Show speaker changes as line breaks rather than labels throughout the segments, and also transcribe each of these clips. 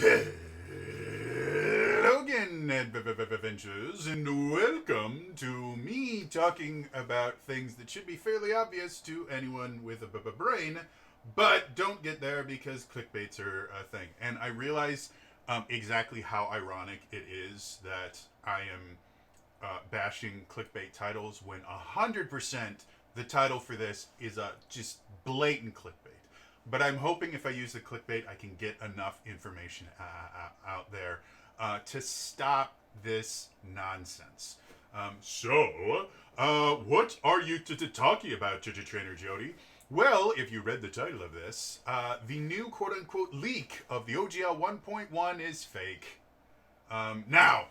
Hello again, adventures, and welcome to me talking about things that should be fairly obvious to anyone with a brain, but don't get there because clickbaits are a thing. And I realize exactly how ironic it is that I am bashing clickbait titles when 100% the title for this is a just blatant clickbait. But I'm hoping if I use the clickbait, I can get enough information out there to stop this nonsense. What are you talking about, Trainer Jody? Well, if you read the title of this, the new quote unquote leak of the OGL 1.1 is fake. Now,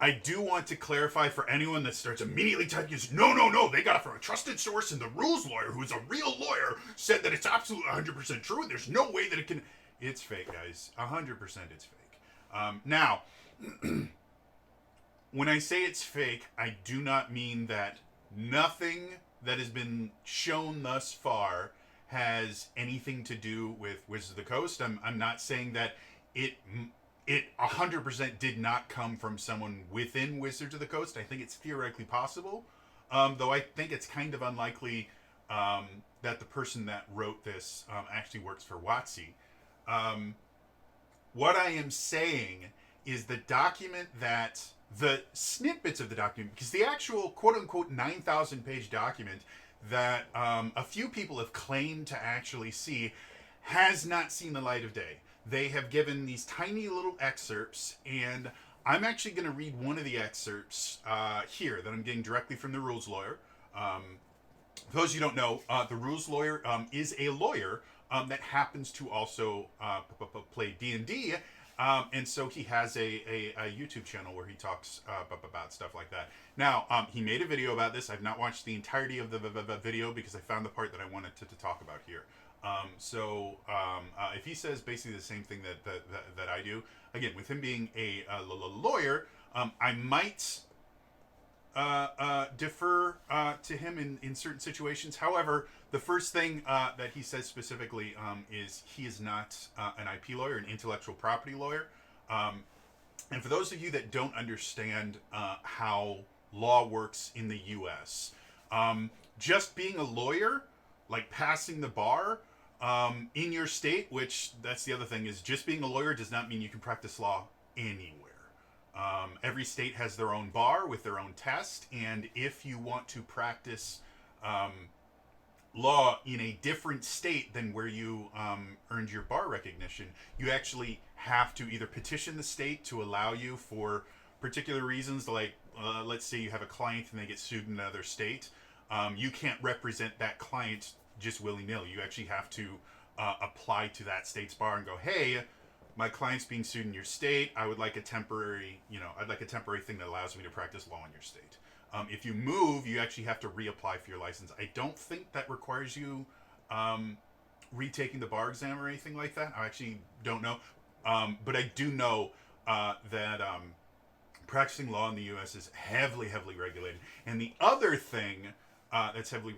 I do want to clarify for anyone that starts immediately typing, no, they got it from a trusted source, and the rules lawyer, who's a real lawyer, said that it's absolutely 100% true. There's no way that it can. It's fake, guys. 100% it's fake. Now, when I say it's fake, I do not mean that nothing that has been shown thus far has anything to do with Wizards of the Coast. I'm not saying that it 100% did not come from someone within Wizards of the Coast. I think it's theoretically possible, though I think it's kind of unlikely that the person that wrote this actually works for WotC. What I am saying is the document that the snippets of the document, because the actual quote unquote 9,000 page document that a few people have claimed to actually see has not seen the light of day. They have given these tiny little excerpts, and I'm actually going to read one of the excerpts here that I'm getting directly from the rules lawyer. For those of you who don't know, the rules lawyer is a lawyer that happens to also play D&D, and so he has a YouTube channel where he talks about stuff like that. Now, he made a video about this. I've not watched the entirety of the video because I found the part that I wanted to talk about here. If he says basically the same thing that I do, again, with him being a lawyer, I might defer to him in certain situations. However, the first thing that he says specifically is he is not an IP lawyer, an intellectual property lawyer. And for those of you that don't understand how law works in the U.S., just being a lawyer, like passing the bar in your state, which that's the other thing, is just being a lawyer does not mean you can practice law anywhere. Every state has their own bar with their own test, and if you want to practice law in a different state than where you earned your bar recognition, you actually have to either petition the state to allow you for particular reasons, like let's say you have a client and they get sued in another state. You can't represent that client just willy-nilly. You actually have to apply to that state's bar and go, hey, my client's being sued in your state. I would like a temporary, I'd like a temporary thing that allows me to practice law in your state. If you move, you actually have to reapply for your license. I don't think that requires you retaking the bar exam or anything like that. I actually don't know. But I do know that practicing law in the U.S. is heavily, heavily regulated. And the other thing that's heavily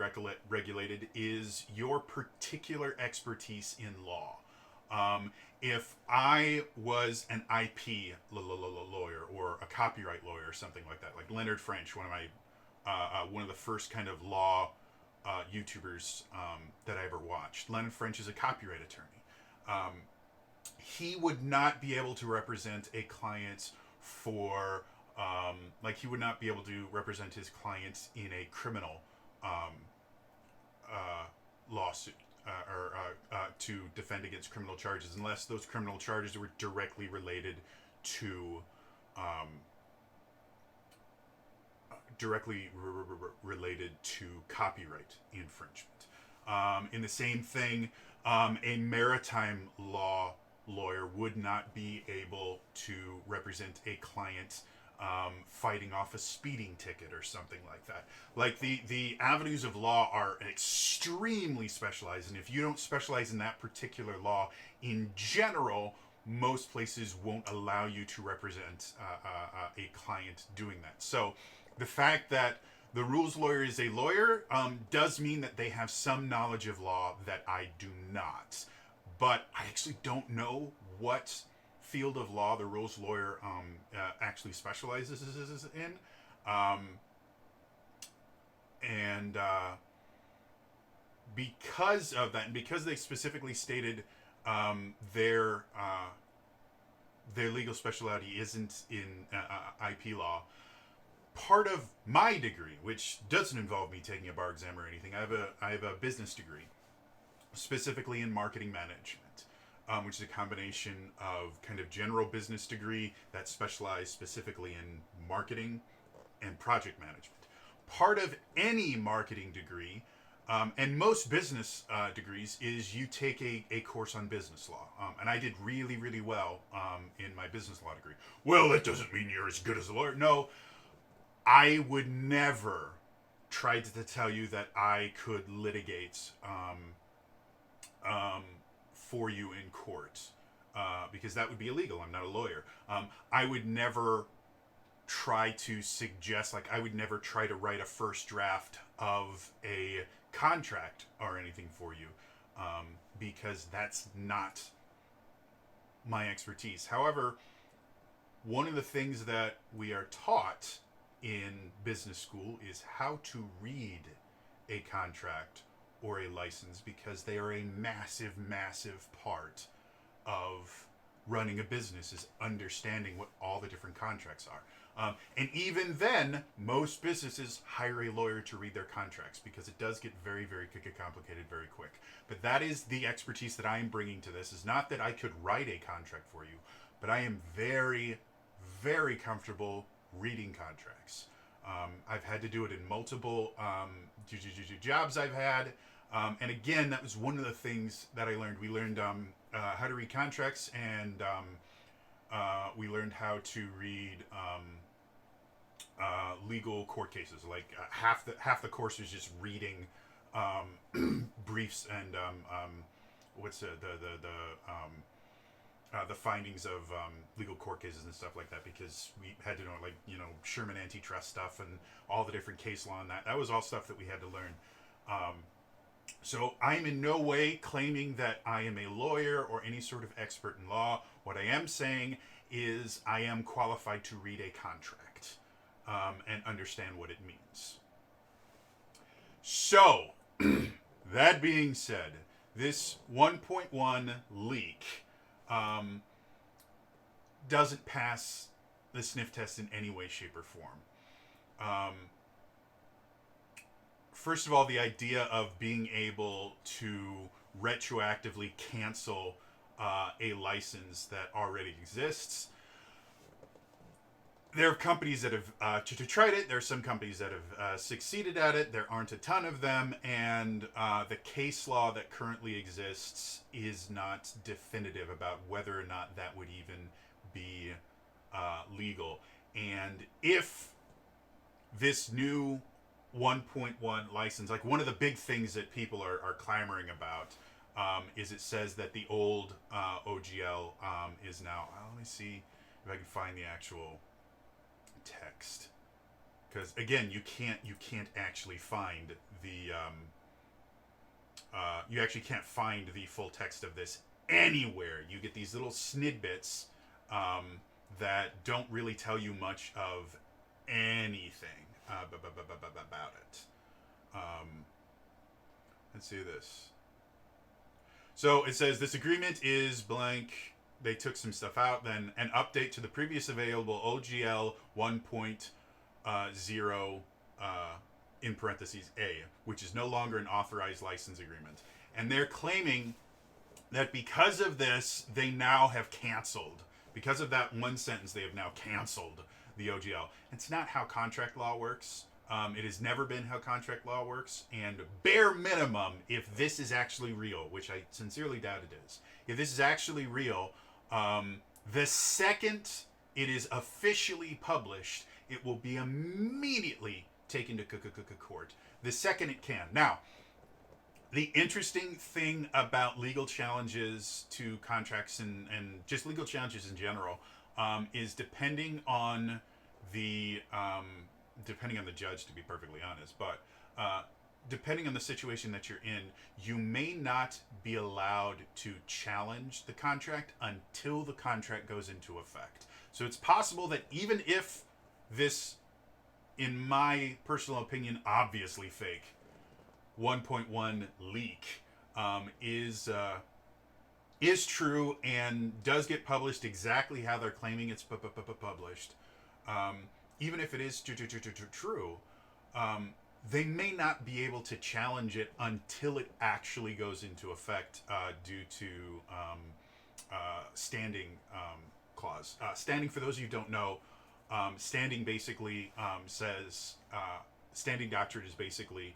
regulated is your particular expertise in law. If I was an IP lawyer or a copyright lawyer or something like that, like Leonard French, one of the first kind of law YouTubers that I ever watched. Leonard French is a copyright attorney. He would not be able to represent a client for he would not be able to represent his clients in a criminal lawsuit or to defend against criminal charges unless those criminal charges were directly related to copyright infringement. In the same thing, a maritime law lawyer would not be able to represent a client fighting off a speeding ticket or something like that. Like the avenues of law are extremely specialized, and if you don't specialize in that particular law, in general, most places won't allow you to represent a client doing that. So the fact that the rules lawyer is a lawyer does mean that they have some knowledge of law that I do not. but I actually don't know what field of law the rules lawyer actually specializes in. Um, and because of that, and because they specifically stated their legal specialty isn't in IP law, part of my degree, which doesn't involve me taking a bar exam or anything, I have a business degree, specifically in marketing management, which is a combination of kind of general business degree that specialized specifically in marketing and project management. Part of any marketing degree, and most business degrees, is you take a course on business law. And I did really, really well in my business law degree. Well, that doesn't mean you're as good as a lawyer. No, I would never try to tell you that I could litigate for you in court, because that would be illegal. I'm not a lawyer. I would never try to suggest, like, I would never try to write a first draft of a contract or anything for you, because that's not my expertise. However, one of the things that we are taught in business school is how to read a contract or a license, because they are a massive, massive part of running a business, is understanding what all the different contracts are. And even then, most businesses hire a lawyer to read their contracts, because it does get very, very complicated very quick. But that is the expertise that I am bringing to this. Is not that I could write a contract for you, but I am very, very comfortable reading contracts. I've had to do it in multiple jobs I've had. And again, that was one of the things that I learned. We learned how to read contracts, and we learned how to read legal court cases. Like half the course is just reading briefs and what's the findings of legal court cases and stuff like that, because we had to know, like, Sherman antitrust stuff and all the different case law and that. That was all stuff that we had to learn. So I'm in no way claiming that I am a lawyer or any sort of expert in law. What I am saying is I am qualified to read a contract and understand what it means. So, that being said, this 1.1 leak doesn't pass the sniff test in any way, shape, or form. First of all, the idea of being able to retroactively cancel a license that already exists. There are companies that have tried it. There are some companies that have succeeded at it. There aren't a ton of them, and the case law that currently exists is not definitive about whether or not that would even be legal. And if this new 1.1 license, like, one of the big things that people are clamoring about is it says that the old OGL is now, let me see if I can find the actual text, because again, you can't actually find the you actually can't find the full text of this anywhere. You get these little snidbits that don't really tell you much of anything about it. Let's see this. So it says this agreement is blank. They took some stuff out. Then an update to the previous available OGL 1.0 in parentheses A, which is no longer an authorized license agreement. And they're claiming that because of this, they now have canceled. Because of that one sentence, they have now canceled the OGL. It's not how contract law works. It has never been how contract law works. And bare minimum, if this is actually real, which I sincerely doubt it is, if this is actually real, the second it is officially published, it will be immediately taken to court. The second it can. Now, the interesting thing about legal challenges to contracts and just legal challenges in general is depending on the judge, to be perfectly honest, but depending on the situation that you're in, you may not be allowed to challenge the contract until the contract goes into effect. So it's possible that even if this, in my personal opinion, obviously fake 1.1 leak is true and does get published exactly how they're claiming it's published, even if it is true, they may not be able to challenge it until it actually goes into effect due to standing clause. Standing, for those of you who don't know, standing basically says, standing doctrine is basically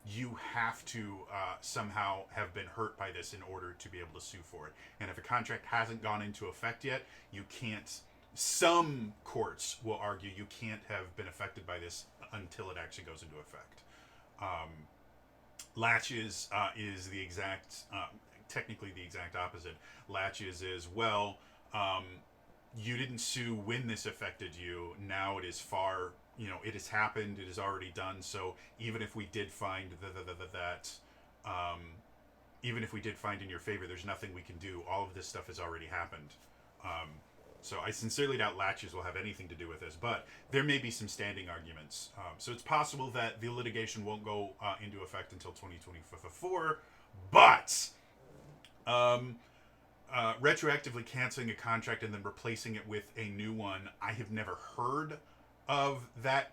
you have to somehow have been hurt by this in order to be able to sue for it. And if a contract hasn't gone into effect yet, you can't, some courts will argue you can't have been affected by this until it actually goes into effect. Latches is the exact, technically the exact opposite. Latches is, well, you didn't sue when this affected you. Now it is far, it has happened. It is already done. So even if we did find even if we did find in your favor, there's nothing we can do. All of this stuff has already happened. So I sincerely doubt latches will have anything to do with this, but there may be some standing arguments. So it's possible that the litigation won't go into effect until 2024, but retroactively canceling a contract and then replacing it with a new one, I have never heard of that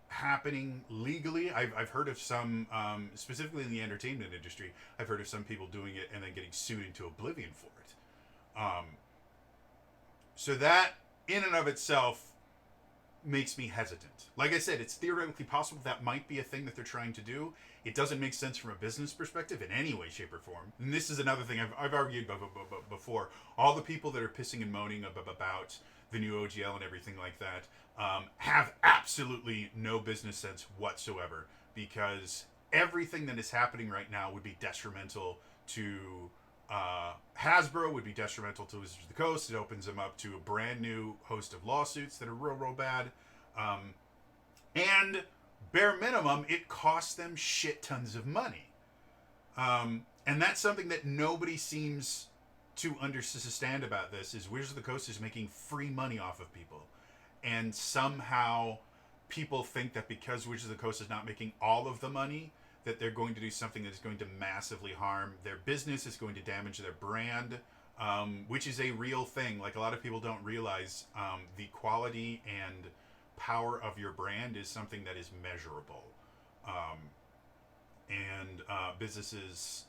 happening legally. I've heard of some, specifically in the entertainment industry, I've heard of some people doing it and then getting sued into oblivion for it. So that, in and of itself, makes me hesitant. Like I said, it's theoretically possible that might be a thing that they're trying to do. It doesn't make sense from a business perspective in any way, shape, or form. And this is another thing I've argued before. All the people that are pissing and moaning about the new OGL and everything like that have absolutely no business sense whatsoever, because everything that is happening right now would be detrimental to Hasbro, would be detrimental to Wizards of the Coast. It opens them up to a brand new host of lawsuits that are real bad. And bare minimum, it costs them shit tons of money. And that's something that nobody seems to understand about this, is Wizards of the Coast is making free money off of people. And somehow people think that because Wizards of the Coast is not making all of the money, that they're going to do something that's going to massively harm their business, is going to damage their brand, which is a real thing. Like, a lot of people don't realize the quality and power of your brand is something that is measurable. And businesses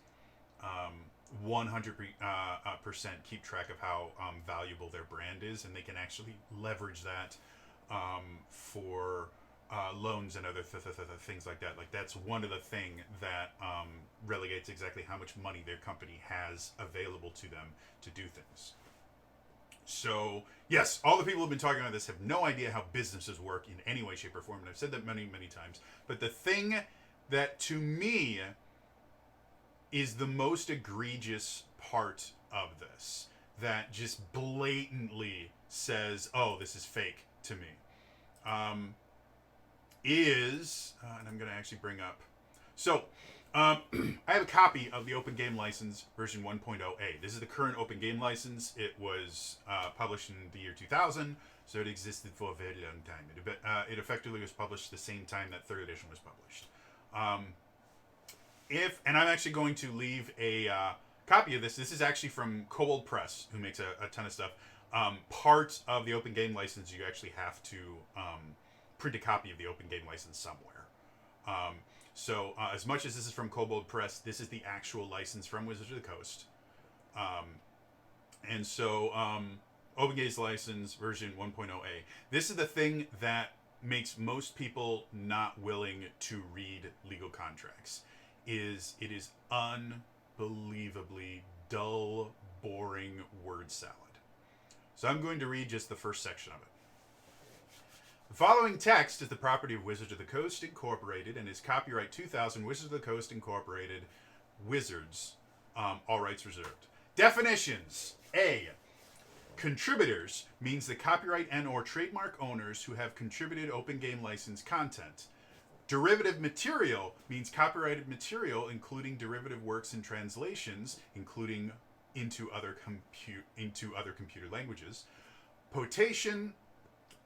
100% keep track of how valuable their brand is, and they can actually leverage that for loans and other things like that. Like, that's one of the things that relegates exactly how much money their company has available to them to do things. So, yes, all the people who have been talking about this have no idea how businesses work in any way, shape, or form, and I've said that many, many times. But the thing that, to me, is the most egregious part of this, that just blatantly says, oh, this is fake to me, is, and I'm going to actually bring up, so, I have a copy of the Open Game License version 1.0a. This is the current Open Game License. It was published in the year 2000, so it existed for a very long time. It effectively was published the same time that 3rd edition was published. And I'm actually going to leave a copy of this. This is actually from Kobold Press, who makes a ton of stuff. Part of the Open Game License, you actually have to print a copy of the Open Game License somewhere. So as much as this is from Kobold Press, this is the actual license from Wizards of the Coast. And so Open Games License version 1.0a. This is the thing that makes most people not willing to read legal contracts. It is unbelievably dull, boring word salad. So I'm going to read just the first section of it. The following text is the property of Wizards of the Coast Incorporated and is copyright 2000 Wizards of the Coast Incorporated, Wizards, all rights reserved. Definitions. A. Contributors means the copyright and or trademark owners who have contributed Open Game License content. Derivative material means copyrighted material, including derivative works and translations, including into other computer languages. Potation,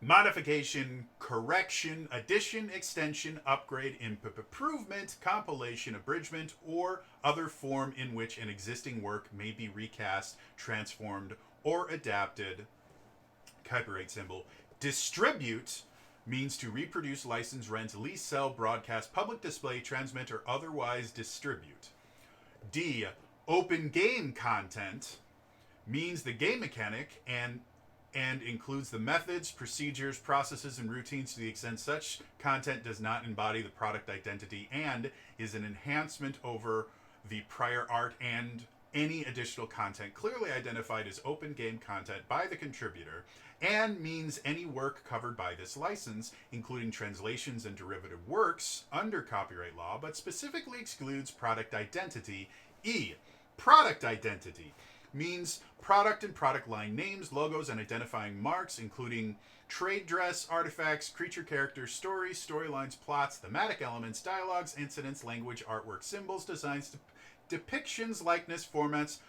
modification, correction, addition, extension, upgrade, improvement, compilation, abridgment, or other form in which an existing work may be recast, transformed, or adapted. Copyright symbol. Distribute means to reproduce, license, rent, lease, sell, broadcast, public display, transmit, or otherwise distribute. D. Open game content means the game mechanic and includes the methods, procedures, processes, and routines to the extent such content does not embody the product identity and is an enhancement over the prior art and any additional content clearly identified as open game content by the contributor, and means any work covered by this license, including translations and derivative works under copyright law, but specifically excludes product identity. E. Product identity means product and product line names, logos, and identifying marks, including trade dress, artifacts, creature characters, stories, storylines, plots, thematic elements, dialogues, incidents, language, artwork, symbols, designs, depictions, likeness, formats,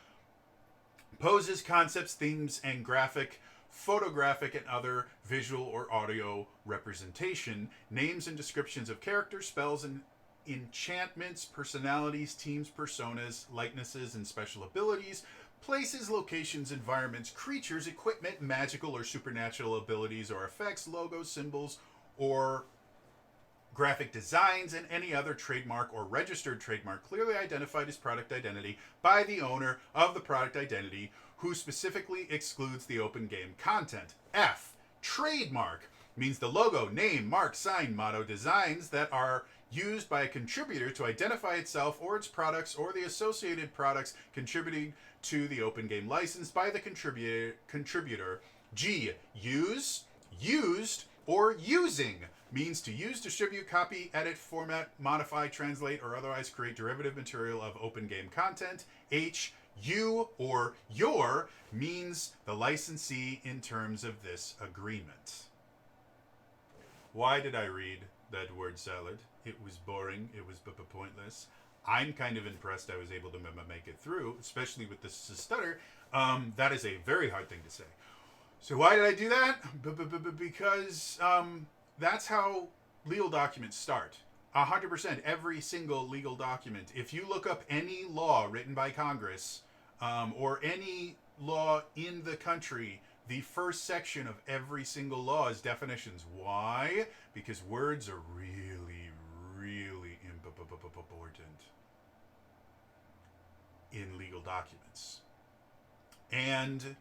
poses, concepts, themes, and graphic, photographic, and other visual or audio representation, names and descriptions of characters, spells, and enchantments, personalities, teams, personas, likenesses, and special abilities, places, locations, environments, creatures, equipment, magical or supernatural abilities or effects, logos, symbols, or graphic designs, and any other trademark or registered trademark clearly identified as product identity by the owner of the product identity, who specifically excludes the open game content. F. Trademark means the logo, name, mark, sign, motto, designs that are used by a contributor to identify itself or its products or the associated products contributing to the open game license by the contributor. G. Use, used, or using means to use, distribute, copy, edit, format, modify, translate, or otherwise create derivative material of open game content. H. You or your means the licensee in terms of this agreement. Why did I read that word salad? It was boring. It was pointless. I'm kind of impressed I was able to make it through, especially with this stutter. That is a very hard thing to say. So why did I do that? Because that's how legal documents start. 100%. Every single legal document. If you look up any law written by Congress or any law in the country, the first section of every single law is definitions. Why? Because words are really, really important in legal documents. And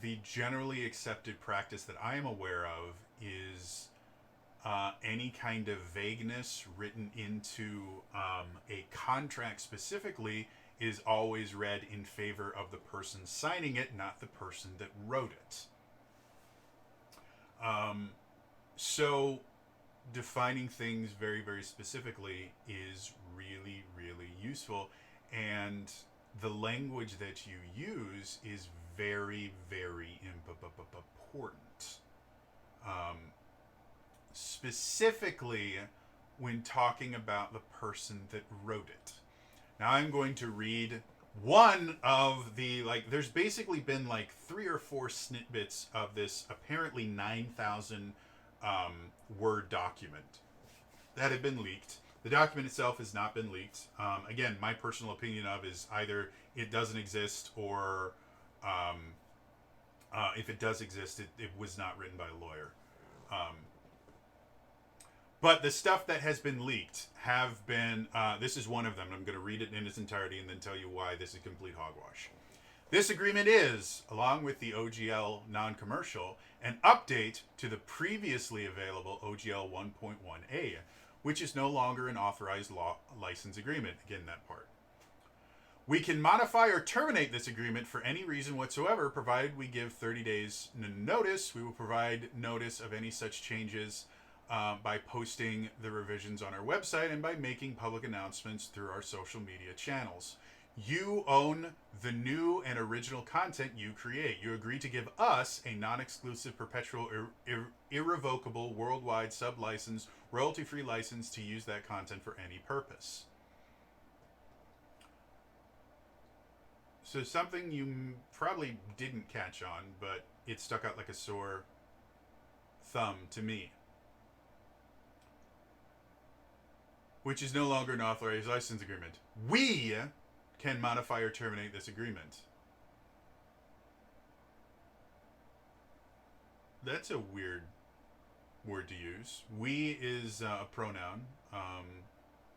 the generally accepted practice that I am aware of is any kind of vagueness written into a contract specifically is always read in favor of the person signing it, not the person that wrote it. So defining things very, very specifically is really, really useful. And the language that you use is very, very important. Specifically when talking about the person that wrote it. Now I'm going to read one of the, there's basically been 3 or 4 snippets of this apparently 9,000 word document that had been leaked. The document itself has not been leaked. Again, my personal opinion of is either it doesn't exist or if it does exist, it was not written by a lawyer. But the stuff that has been leaked have been, this is one of them. I'm going to read it in its entirety and then tell you why this is complete hogwash. This agreement is, along with the OGL non-commercial, an update to the previously available OGL 1.1a, which is no longer an authorized law license agreement. Again, that part. We can modify or terminate this agreement for any reason whatsoever, provided we give 30 days notice. We will provide notice of any such changes by posting the revisions on our website and by making public announcements through our social media channels. You own the new and original content you create. You agree to give us a non-exclusive, perpetual, irrevocable, worldwide sub-license, royalty-free license to use that content for any purpose. So something you probably didn't catch on, but it stuck out like a sore thumb to me, which is no longer an authorized license agreement. We can modify or terminate this agreement. That's a weird word to use. We is a pronoun,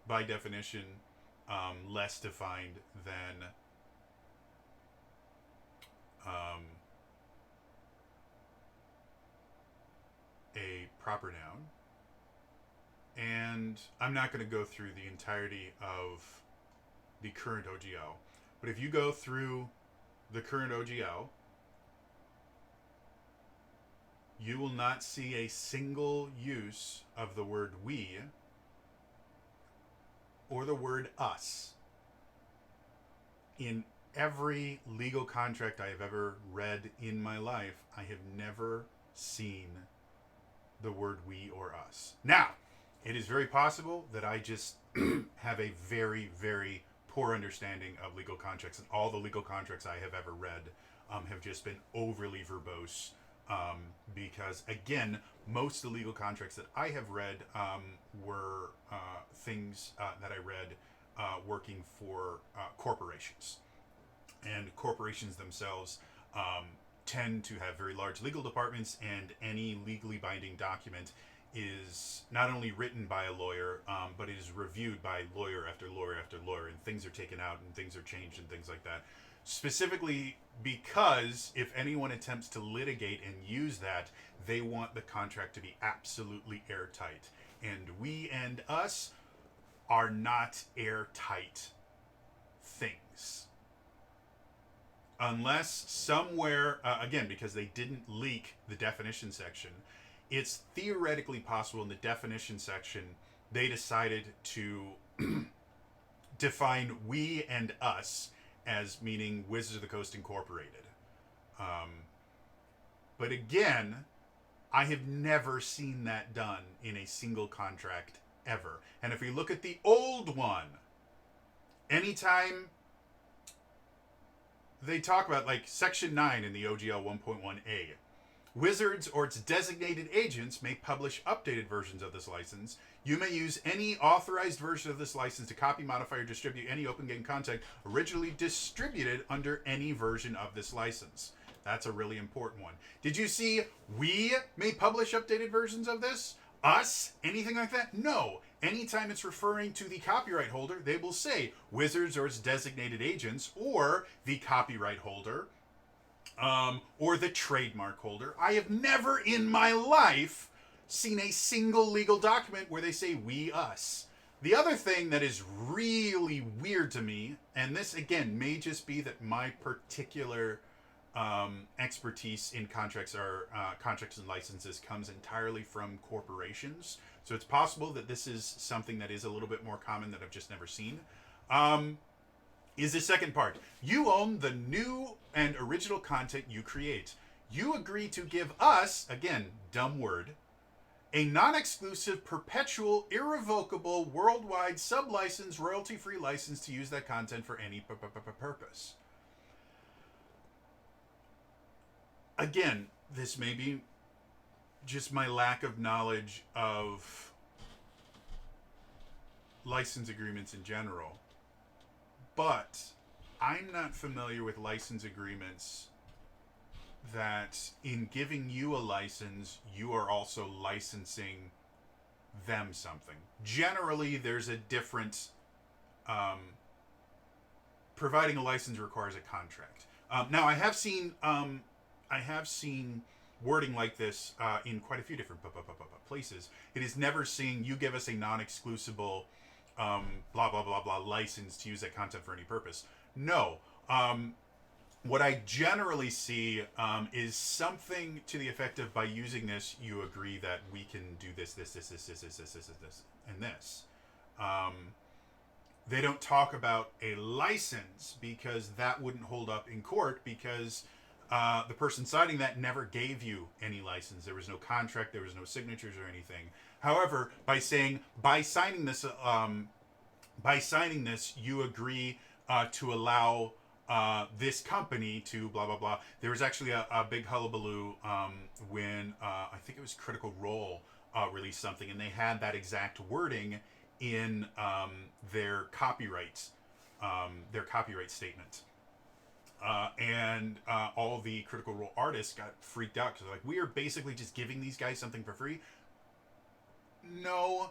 by definition, less defined than a proper noun. And I'm not going to go through the entirety of the current OGL, but if you go through the current OGL, you will not see a single use of the word we or the word us. In every legal contract I have ever read in my life, I have never seen the word we or us. Now, it is very possible that I just have a very, very poor understanding of legal contracts, and all the legal contracts I have ever read have just been overly verbose, because, again, most of the legal contracts that I have read were things that I read working for corporations. And corporations themselves tend to have very large legal departments, and any legally binding document is not only written by a lawyer, but is reviewed by lawyer after lawyer after lawyer, and things are taken out and things are changed and things like that. Specifically because if anyone attempts to litigate and use that, they want the contract to be absolutely airtight. And we and us are not airtight things. Unless somewhere, again, because they didn't leak the definition section, it's theoretically possible in the definition section they decided to define we and us as meaning Wizards of the Coast Incorporated. But again, I have never seen that done in a single contract ever. And if we look at the old one, anytime they talk about, like, Section 9 in the OGL 1.1a, Wizards or its designated agents may publish updated versions of this license. You may use any authorized version of this license to copy, modify, or distribute any open game content originally distributed under any version of this license. That's a really important one. Did you see we may publish updated versions of this? Us? Anything like that? No. Anytime it's referring to the copyright holder, they will say Wizards or its designated agents, or the copyright holder, or the trademark holder. I have never in my life seen a single legal document where they say we, us. The other thing that is really weird to me, and this again may just be that my particular expertise in contracts and licenses comes entirely from corporations. So it's possible that this is something that is a little bit more common that I've just never seen. Is the second part. You own the new and original content you create. You agree to give us, again, dumb word, a non-exclusive, perpetual, irrevocable, worldwide sub-license, royalty-free license to use that content for any purpose. Again, this may be just my lack of knowledge of license agreements in general. But I'm not familiar with license agreements that in giving you a license, you are also licensing them something. Generally, there's a different... providing a license requires a contract. Now, I have seen wording like this in quite a few different places. It is never saying you give us a non-exclusible blah, blah, blah, blah license to use that content for any purpose. No. What I generally see is something to the effect of, by using this, you agree that we can do this, and this. They don't talk about a license because that wouldn't hold up in court because the person signing that never gave you any license. There was no contract. There was no signatures or anything. However, by signing this, you agree to allow this company to blah blah blah. There was actually a big hullabaloo when I think it was Critical Role released something, and they had that exact wording in their copyright statement. And all the Critical Role artists got freaked out because they're like, we are basically just giving these guys something for free. No,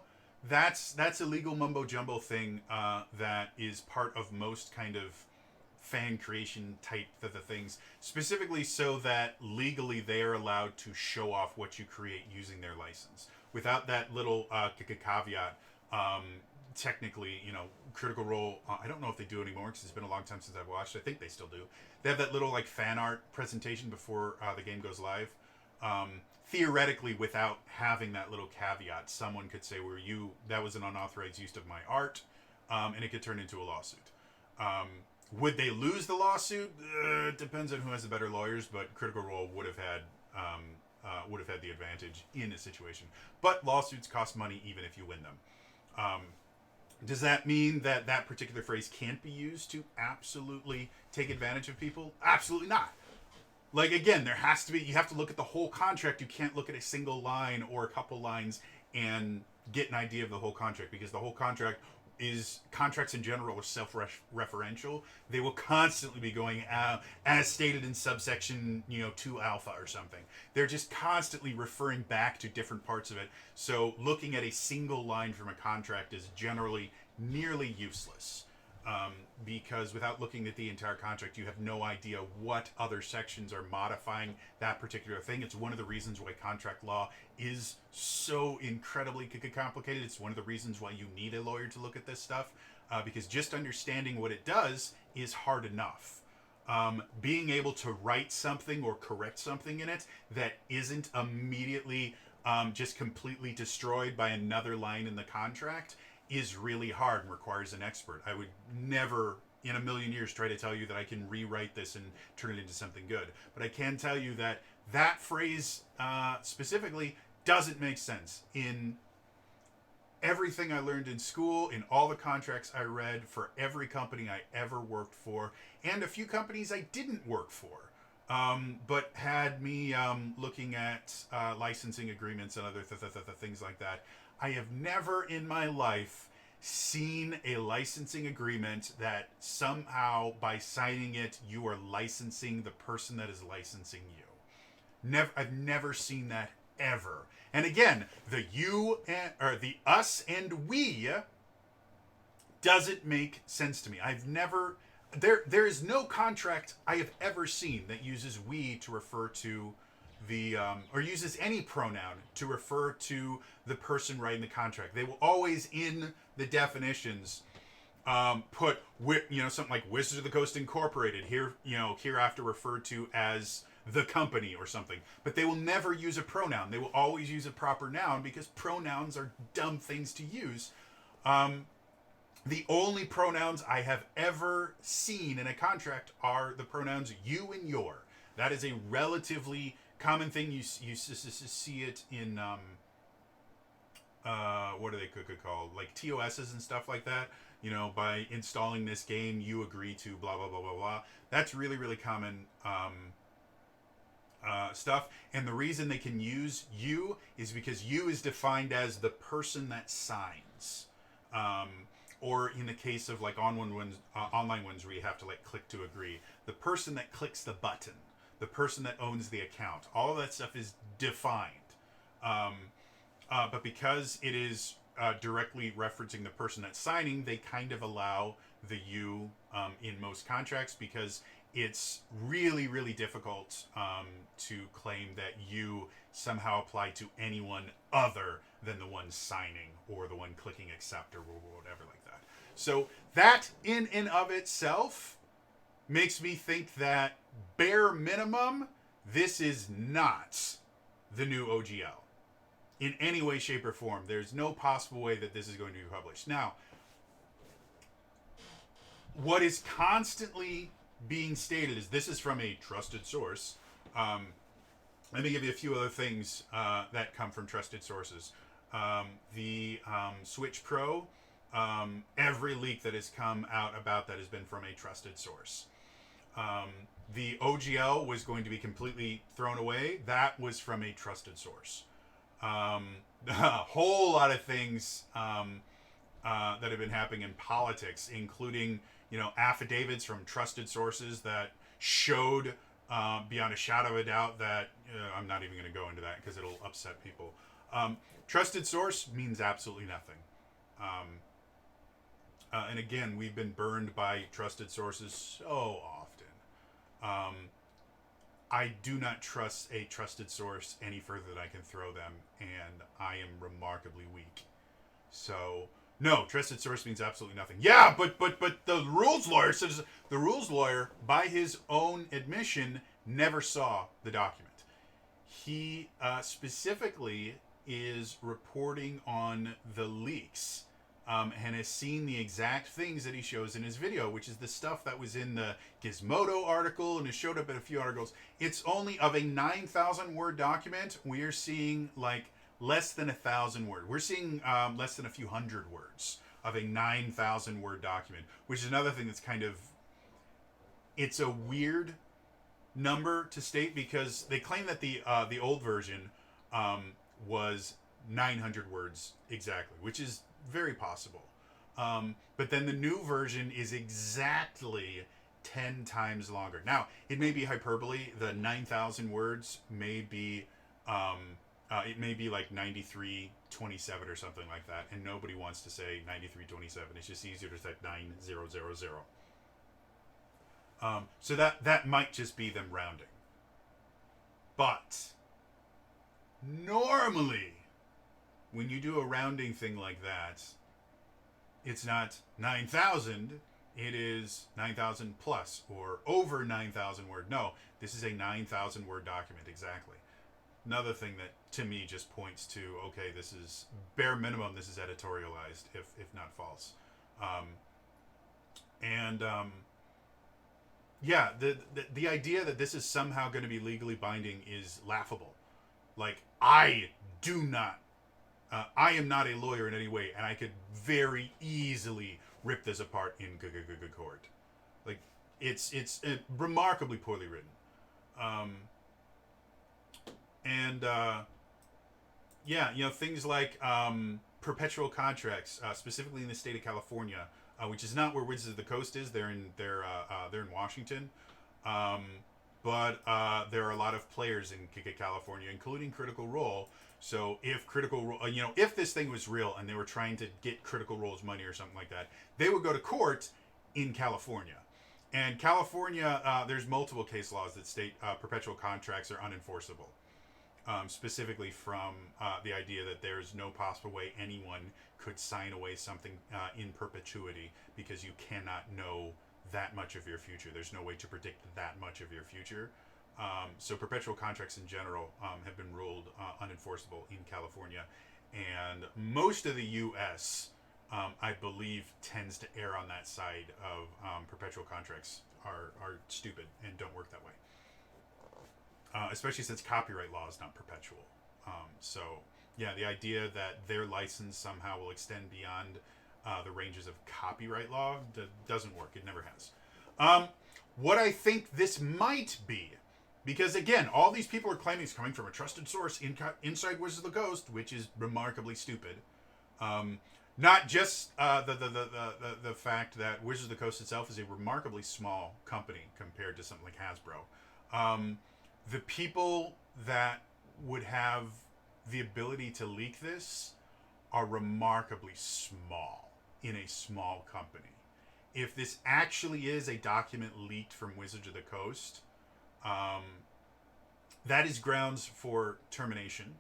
that's illegal mumbo jumbo thing that is part of most kind of fan creation type of the things, specifically so that legally they are allowed to show off what you create using their license. Without that little caveat, technically, Critical Role, I don't know if they do anymore because it's been a long time since I've watched. I think they still do. They have that little like fan art presentation before the game goes live. Theoretically, without having that little caveat, someone could say, that was an unauthorized use of my art, and it could turn into a lawsuit. Would they lose the lawsuit? It depends on who has the better lawyers, but Critical Role would have had the advantage in a situation. But lawsuits cost money even if you win them. Does that mean that particular phrase can't be used to absolutely take advantage of people? Absolutely not. Like, again, you have to look at the whole contract. You can't look at a single line or a couple lines and get an idea of the whole contract, because the whole contracts in general are self-referential. They will constantly be going as stated in subsection 2 alpha or something. They're just constantly referring back to different parts of it. So looking at a single line from a contract is generally nearly useless, because without looking at the entire contract, you have no idea what other sections are modifying that particular thing. It's one of the reasons why contract law is so incredibly complicated. It's one of the reasons why you need a lawyer to look at this stuff, because just understanding what it does is hard enough. Being able to write something or correct something in it that isn't immediately just completely destroyed by another line in the contract is really hard and requires an expert. I would never in a million years try to tell you that I can rewrite this and turn it into something good. But I can tell you that phrase specifically doesn't make sense in everything I learned in school, in all the contracts I read for every company I ever worked for, and a few companies I didn't work for, but had me looking at licensing agreements and other things like that. I have never in my life seen a licensing agreement that somehow by signing it you are licensing the person that is licensing you. I've never seen that ever. And again, the the us and we doesn't make sense to me. There is no contract I have ever seen that uses we to refer to or uses any pronoun to refer to the person writing the contract. They will always, in the definitions, put something like Wizards of the Coast Incorporated hereafter referred to as the company or something. But they will never use a pronoun. They will always use a proper noun because pronouns are dumb things to use. The only pronouns I have ever seen in a contract are the pronouns you and your. That is a relatively common thing. You see it in what are they called, like TOSs and stuff like that. By installing this game, you agree to blah blah blah blah blah. That's really really common stuff. And the reason they can use you is because you is defined as the person that signs. Or in the case of like online ones where you have to like click to agree, the person that clicks the button, the person that owns the account, all of that stuff is defined. But because it is directly referencing the person that's signing, they kind of allow the you in most contracts, because it's really, really difficult to claim that you somehow apply to anyone other than the one signing or the one clicking accept or whatever like that. So that in and of itself makes me think that bare minimum, this is not the new OGL in any way, shape, or form. There's no possible way that this is going to be published. Now, what is constantly being stated is, this is from a trusted source. Let me give you a few other things that come from trusted sources. The Switch Pro, every leak that has come out about that has been from a trusted source. The OGL was going to be completely thrown away. That was from a trusted source. A whole lot of things that have been happening in politics, including, affidavits from trusted sources that showed beyond a shadow of a doubt that I'm not even going to go into that because it'll upset people. Trusted source means absolutely nothing. And again, we've been burned by trusted sources so often. I do not trust a trusted source any further than I can throw them, and I am remarkably weak. So, no, trusted source means absolutely nothing. Yeah, but the rules lawyer says, the rules lawyer, by his own admission, never saw the document. He specifically is reporting on the leaks. And has seen the exact things that he shows in his video, which is the stuff that was in the Gizmodo article and has showed up in a few articles. It's only of a 9,000 word document. We are seeing like less than 1,000 words. We're seeing less than a few hundred words of a 9,000 word document, which is another thing that's kind of, it's a weird number to state because they claim that the old version was 900 words exactly, which is very possible. But then the new version is exactly 10 times longer. Now, it may be hyperbole. The 9,000 words may be, it may be like 9327 or something like that. And nobody wants to say 9327. It's just easier to type 9000. So that might just be them rounding. But normally, when you do a rounding thing like that, it's not 9,000, it is 9,000 plus or over 9,000 word. No, this is a 9,000 word document exactly. Another thing that to me just points to, okay, this is bare minimum, this is editorialized, if not false. Yeah, the idea that this is somehow going to be legally binding is laughable. Like, I am not a lawyer in any way, and I could very easily rip this apart in court. Like, it's remarkably poorly written. Yeah, things like perpetual contracts, specifically in the state of California, which is not where Wizards of the Coast is. They're in Washington. But there are a lot of players in California, including Critical Role. So if Critical Role, if this thing was real and they were trying to get Critical Role's money or something like that, they would go to court in California. And California, there's multiple case laws that state perpetual contracts are unenforceable. Specifically from the idea that there's no possible way anyone could sign away something in perpetuity because you cannot know that much of your future. There's no way to predict that much of your future. So perpetual contracts in general have been ruled unenforceable in California. And most of the U.S., I believe, tends to err on that side of perpetual contracts are stupid and don't work that way. Especially since copyright law is not perpetual. So, yeah, the idea that their license somehow will extend beyond the ranges of copyright law doesn't work. It never has. What I think this might be, because again, all these people are claiming it's coming from a trusted source inside Wizards of the Coast, which is remarkably stupid. Not just the fact that Wizards of the Coast itself is a remarkably small company compared to something like Hasbro. The people that would have the ability to leak this are remarkably small in a small company. If this actually is a document leaked from Wizards of the Coast, that is grounds for termination.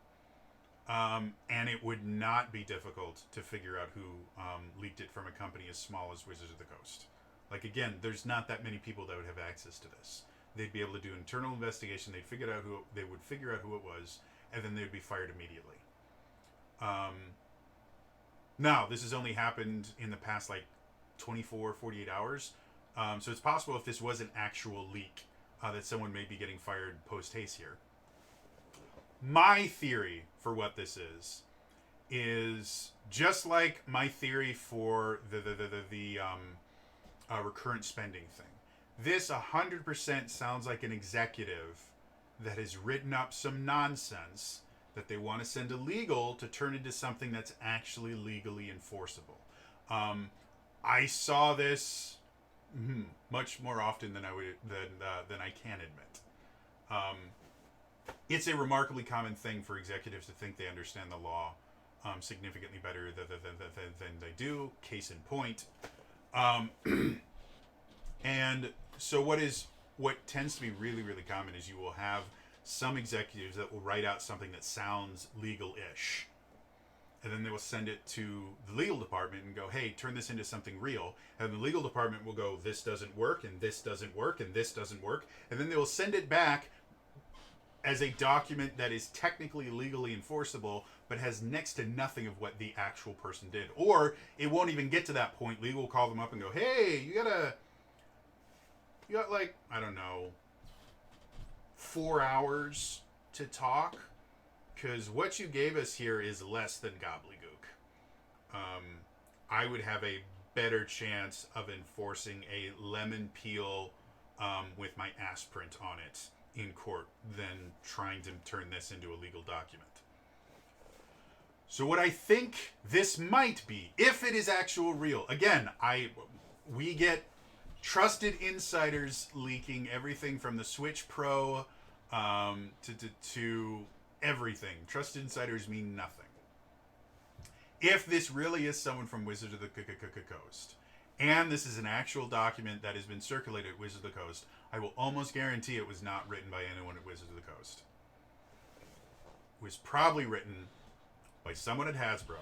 And it would not be difficult to figure out who leaked it from a company as small as Wizards of the Coast. Like, again, there's not that many people that would have access to this. They'd be able to do internal investigation. They would figure out who it was, and then they'd be fired immediately. Now, this has only happened in the past 24, 48 hours. So it's possible if this was an actual leak that someone may be getting fired post haste here. My theory for what this is just like my theory for the recurrent spending thing. This 100% sounds like an executive that has written up some nonsense that they want to send to legal to turn into something that's actually legally enforceable. I saw this much more often than I can admit. It's a remarkably common thing for executives to think they understand the law significantly better than they do. Case in point. And so what tends to be really, really common is you will have some executives that will write out something that sounds legal-ish. And then they will send it to the legal department and go, hey, turn this into something real. And the legal department will go, this doesn't work, and this doesn't work, and this doesn't work. And then they will send it back as a document that is technically legally enforceable, but has next to nothing of what the actual person did. Or it won't even get to that point. Legal will call them up and go, hey, you got like, I don't know, 4 hours to talk? Because what you gave us here is less than gobbledygook. I would have a better chance of enforcing a lemon peel with my ass print on it in court than trying to turn this into a legal document. So what I think this might be, if it is actual real, again, we get trusted insiders leaking everything from the Switch Pro to everything. Trusted insiders mean nothing. If this really is someone from Wizards of the Coast, and this is an actual document that has been circulated at Wizards of the Coast, I will almost guarantee it was not written by anyone at Wizards of the Coast. It was probably written by someone at Hasbro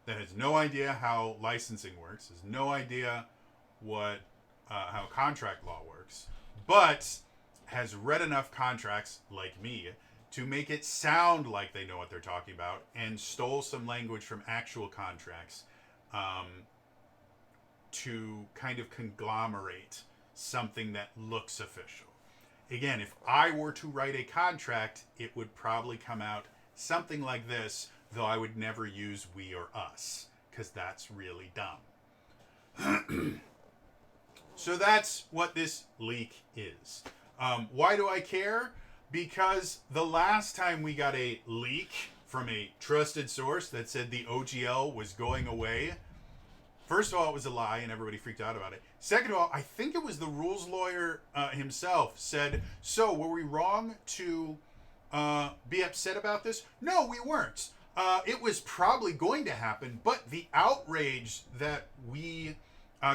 that has no idea how licensing works, has no idea how contract law works, but has read enough contracts, like me, to make it sound like they know what they're talking about, and stole some language from actual contracts to kind of conglomerate something that looks official. Again, if I were to write a contract, it would probably come out something like this, though I would never use we or us, because that's really dumb. So that's what this leak is. Why do I care? Because the last time we got a leak from a trusted source that said the OGL was going away, first of all, it was a lie and everybody freaked out about it. Second of all, I think it was the rules lawyer himself said, so were we wrong to be upset about this? No, we weren't. It was probably going to happen, but the outrage that we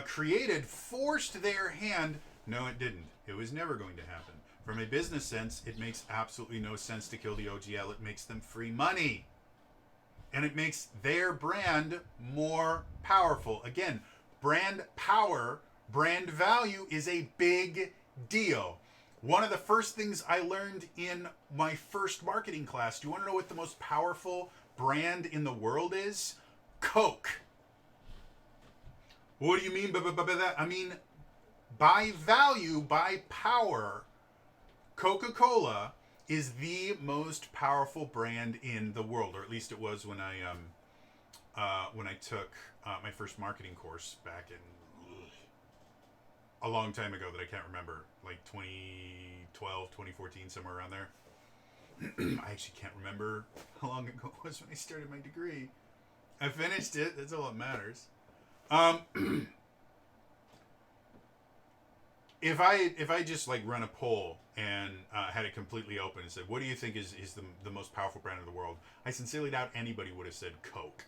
created forced their hand. No, it didn't. It was never going to happen. From a business sense, it makes absolutely no sense to kill the OGL. It makes them free money. And it makes their brand more powerful. Again, brand power, brand value is a big deal. One of the first things I learned in my first marketing class, do you want to know what the most powerful brand in the world is? Coke. What do you mean by that? I mean, by value, by power, Coca-Cola is the most powerful brand in the world, or at least it was when I took my first marketing course back in a long time ago that I can't remember, like 2012, 2014, somewhere around there. I actually can't remember how long ago it was when I started my degree. I finished it. That's all that matters. If I just like run a poll and had it completely open and said, what do you think is the most powerful brand in the world? I sincerely doubt anybody would have said Coke.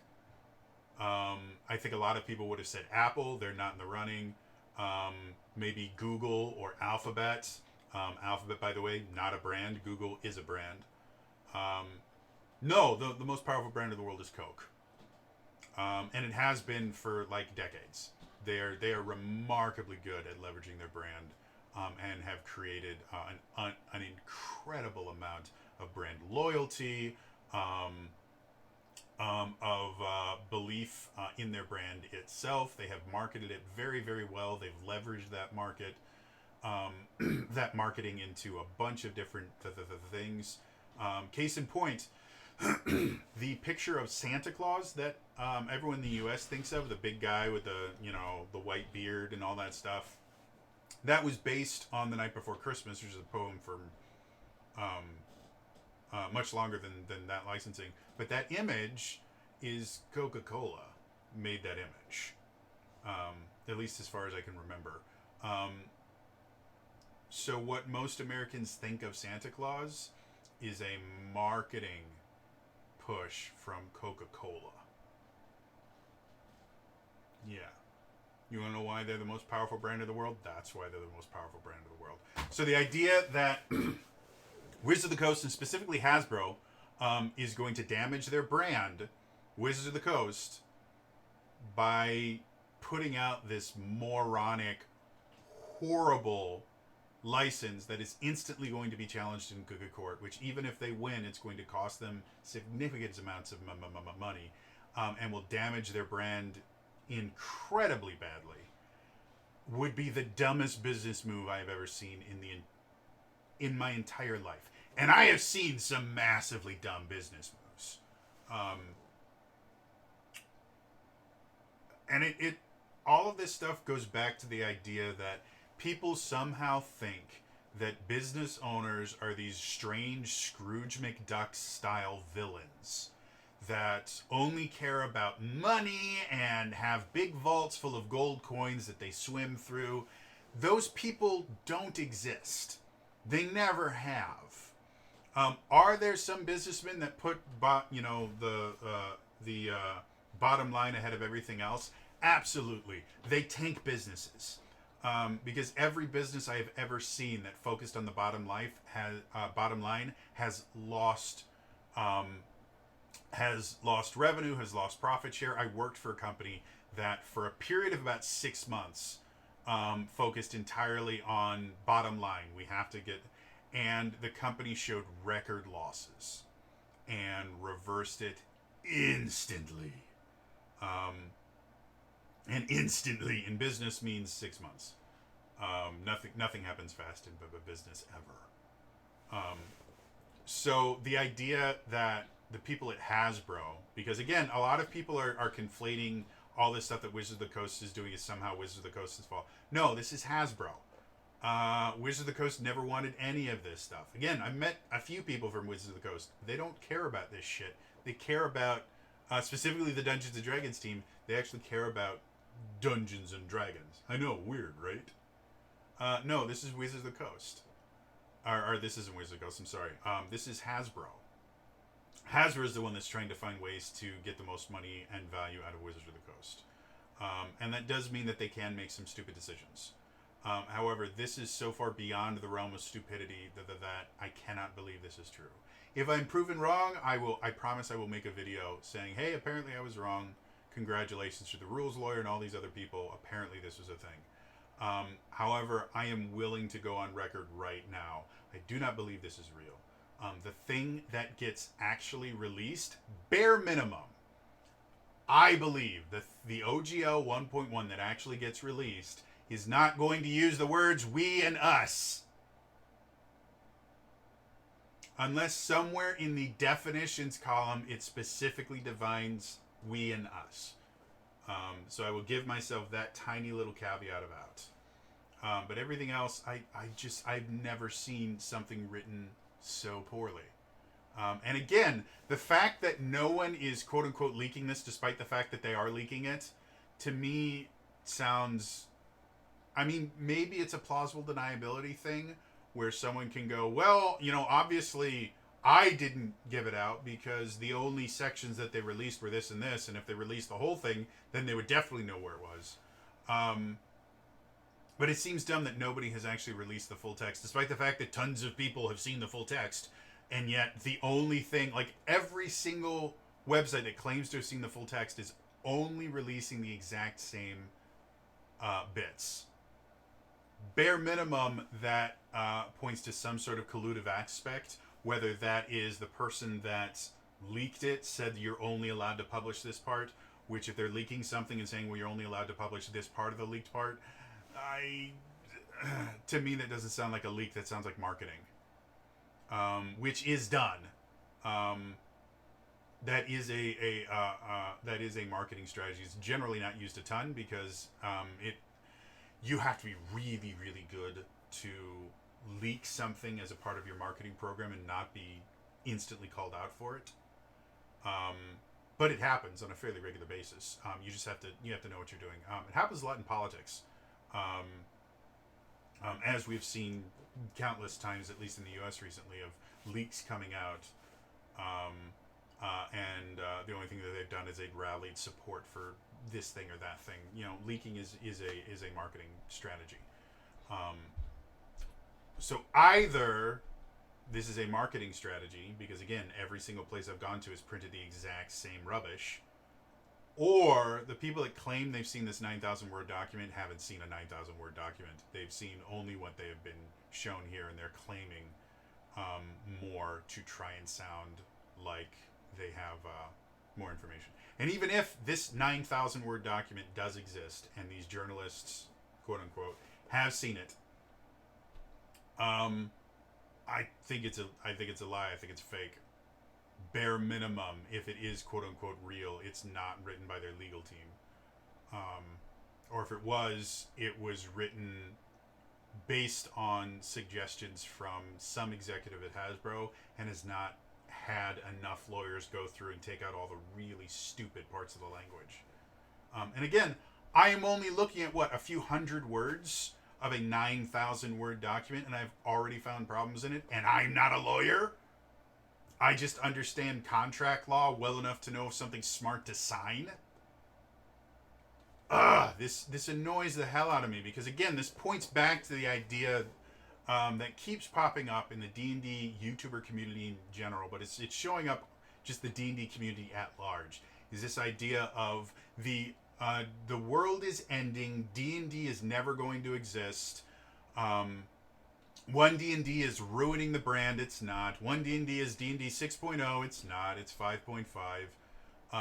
I think a lot of people would have said Apple. They're not in the running. Maybe Google or Alphabet. Alphabet, by the way, not a brand. Google is a brand. No, the most powerful brand in the world is Coke. And it has been for like decades. They are remarkably good at leveraging their brand and have created an incredible amount of brand loyalty, of belief in their brand itself. They have marketed it very, very well. They've leveraged that market, that marketing into a bunch of different things. Case in point, the picture of Santa Claus that everyone in the U.S. thinks of, the big guy with the white beard and all that stuff, that was based on The Night Before Christmas, which is a poem from much longer than that licensing. But that image is Coca-Cola made that image, at least as far as I can remember. So what most Americans think of Santa Claus is a marketing push from Coca-Cola. Yeah. You want to know why they're the most powerful brand in the world? That's why they're the most powerful brand in the world. So the idea that Wizards of the Coast, and specifically Hasbro, is going to damage their brand, Wizards of the Coast, by putting out this moronic, horrible license that is instantly going to be challenged in Google Court, which even if they win, it's going to cost them significant amounts of money, and will damage their brand incredibly badly, would be the dumbest business move I have ever seen in my entire life. And I have seen some massively dumb business moves. And it all of this stuff goes back to the idea that people somehow think that business owners are these strange Scrooge McDuck style villains that only care about money and have big vaults full of gold coins that they swim through. Those people don't exist. They never have. Are there some businessmen that put the bottom line ahead of everything else? Absolutely. They tank businesses. Because every business I have ever seen that focused on the bottom line has lost revenue, has lost profit share. I worked for a company that for a period of about 6 months focused entirely on bottom line. And the company showed record losses and reversed it instantly. And instantly in business means 6 months. Nothing happens fast in business ever. So the idea that the people at Hasbro, because again, a lot of people are conflating all this stuff that Wizards of the Coast is doing is somehow Wizards of the Coast's fault. No, this is Hasbro. Wizards of the Coast never wanted any of this stuff. Again, I met a few people from Wizards of the Coast. They don't care about this shit. They care about, specifically the Dungeons & Dragons team, they actually care about Dungeons and Dragons. I know, weird, right? No, this is Wizards of the Coast. Or this isn't Wizards of the Coast, I'm sorry. This is Hasbro. Hasbro is the one that's trying to find ways to get the most money and value out of Wizards of the Coast. And that does mean that they can make some stupid decisions. However, this is so far beyond the realm of stupidity that I cannot believe this is true. If I'm proven wrong, I promise I will make a video saying, hey, apparently I was wrong. Congratulations to the rules lawyer and all these other people. Apparently this was a thing. However, I am willing to go on record right now. I do not believe this is real. The thing that gets actually released, bare minimum, I believe that the OGL 1.1 that actually gets released is not going to use the words we and us. Unless somewhere in the definitions column it specifically defines we and us. So I will give myself that tiny little caveat about. But everything else, I've never seen something written so poorly. And again, the fact that no one is quote unquote leaking this, despite the fact that they are leaking it, to me sounds, I mean, maybe it's a plausible deniability thing where someone can go, well, obviously I didn't give it out because the only sections that they released were this and this, and if they released the whole thing, then they would definitely know where it was. But it seems dumb that nobody has actually released the full text, despite the fact that tons of people have seen the full text, and yet the only thing, like every single website that claims to have seen the full text is only releasing the exact same bits. Bare minimum, that points to some sort of collusive aspect, whether that is the person that leaked it said you're only allowed to publish this part, which if they're leaking something and saying, well, you're only allowed to publish this part of the leaked part, to me, that doesn't sound like a leak. That sounds like marketing, which is done. That is a marketing strategy. It's generally not used a ton because you have to be really, really good to leak something as a part of your marketing program and not be instantly called out for it. But it happens on a fairly regular basis. You just have to know what you're doing. It happens a lot in politics, as we've seen countless times, at least in the U.S. recently, of leaks coming out. And the only thing that they've done is they've rallied support for this thing or that thing. Leaking is a marketing strategy. So either this is a marketing strategy because, again, every single place I've gone to has printed the exact same rubbish, or the people that claim they've seen this 9,000 word document haven't seen a 9,000 word document. They've seen only what they have been shown here, and they're claiming more to try and sound like they have more information. And even if this 9,000 word document does exist and these journalists, quote unquote, have seen it, I think it's a lie. I think it's fake. Bare minimum, if it is quote unquote real, it's not written by their legal team. Or if it was written based on suggestions from some executive at Hasbro and has not had enough lawyers go through and take out all the really stupid parts of the language. And again, I am only looking at a few hundred words of a 9,000 word document, and I've already found problems in it, and I'm not a lawyer. I just understand contract law well enough to know if something's smart to sign. This annoys the hell out of me because, again, this points back to the idea that keeps popping up in the D&D YouTuber community in general, but it's showing up just the D&D community at large, is this idea of the world is ending, D&D is never going to exist, one D&D is ruining the brand, it's not, one D&D is D&D 6.0, it's not, it's 5.5,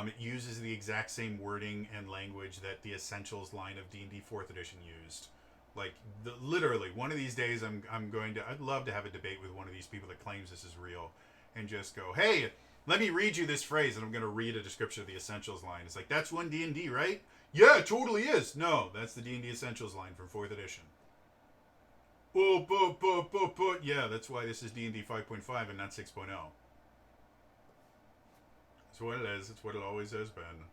it uses the exact same wording and language that the Essentials line of D&D 4th edition used. Like, literally, one of these days I'd love to have a debate with one of these people that claims this is real and just go, hey, let me read you this phrase, and I'm going to read a description of the Essentials line. It's like, that's one D&D, right? Yeah, it totally is. No, that's the D&D Essentials line from 4th edition. Yeah, that's why this is D&D 5.5 and not 6.0. That's what it is. It's what it always has been.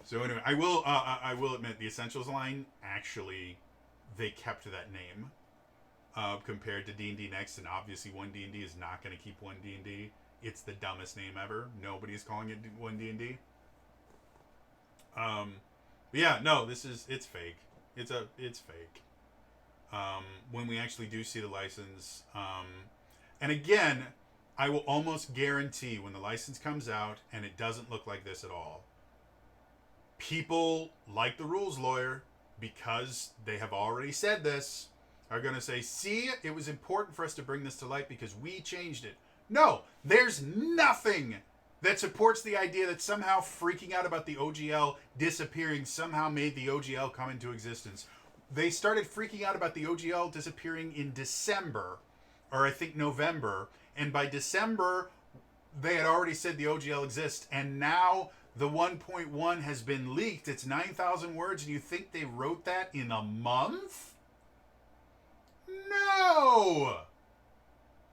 So anyway, I will admit the Essentials line, actually, they kept that name compared to D&D Next, and obviously one D&D is not going to keep one D&D. It's the dumbest name ever. Nobody's calling it one D&D. Yeah, no, it's fake. It's fake. When we actually do see the license, and again, I will almost guarantee when the license comes out and it doesn't look like this at all, people like the rules lawyer, because they have already said this, are going to say, see, it was important for us to bring this to light because we changed it. No, there's nothing that supports the idea that somehow freaking out about the OGL disappearing somehow made the OGL come into existence. They started freaking out about the OGL disappearing in December, or I think November, and by December, they had already said the OGL exists, and now the 1.1 has been leaked. It's 9,000 words, and you think they wrote that in a month? No!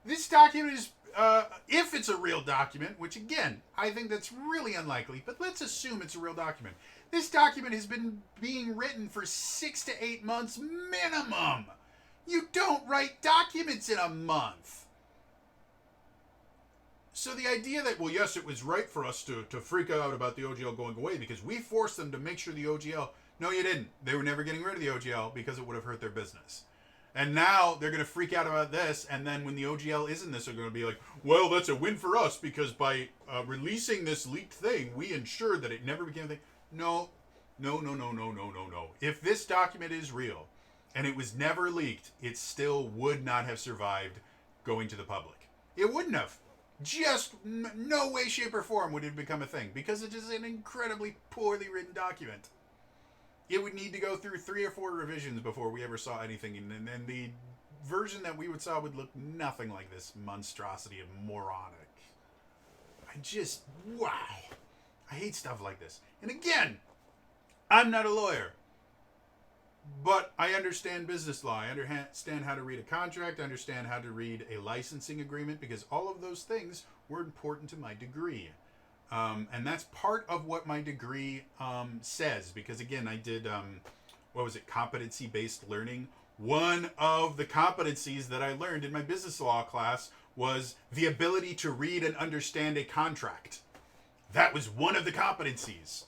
This document is, if it's a real document, which again, I think that's really unlikely, but let's assume it's a real document. This document has been being written for 6 to 8 months minimum. You don't write documents in a month. So the idea that, well, yes, it was right for us to freak out about the OGL going away because we forced them to make sure the OGL... No, you didn't. They were never getting rid of the OGL because it would have hurt their business. And now they're going to freak out about this, and then when the OGL isn't this, they're going to be like, well, that's a win for us because by releasing this leaked thing, we ensured that it never became a thing. No. If this document is real and it was never leaked, it still would not have survived going to the public. It wouldn't have. Just no way, shape, or form would it become a thing because it is an incredibly poorly written document. It would need to go through 3 or 4 revisions before we ever saw anything, and then the version that we would saw would look nothing like this monstrosity of moronic. Wow. I hate stuff like this. And again, I'm not a lawyer, but I understand business law. I understand how to read a contract. I understand how to read a licensing agreement because all of those things were important to my degree. And that's part of what my degree says because, again, I did, competency-based learning. One of the competencies that I learned in my business law class was the ability to read and understand a contract. That was one of the competencies.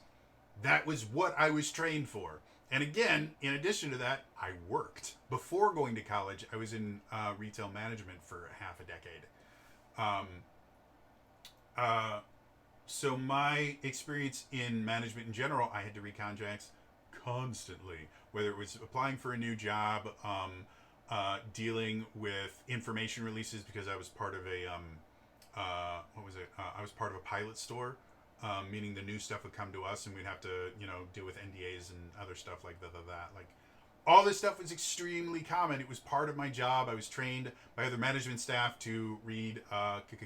That was what I was trained for. And again, in addition to that, I worked. Before going to college, I was in retail management for half a decade. So my experience in management in general, I had to read contracts constantly, whether it was applying for a new job, dealing with information releases because I was part of a I was part of a pilot store, meaning the new stuff would come to us and we'd have to deal with NDAs and other stuff like that. Like all this stuff was extremely common. It was part of my job. I was trained by other management staff to read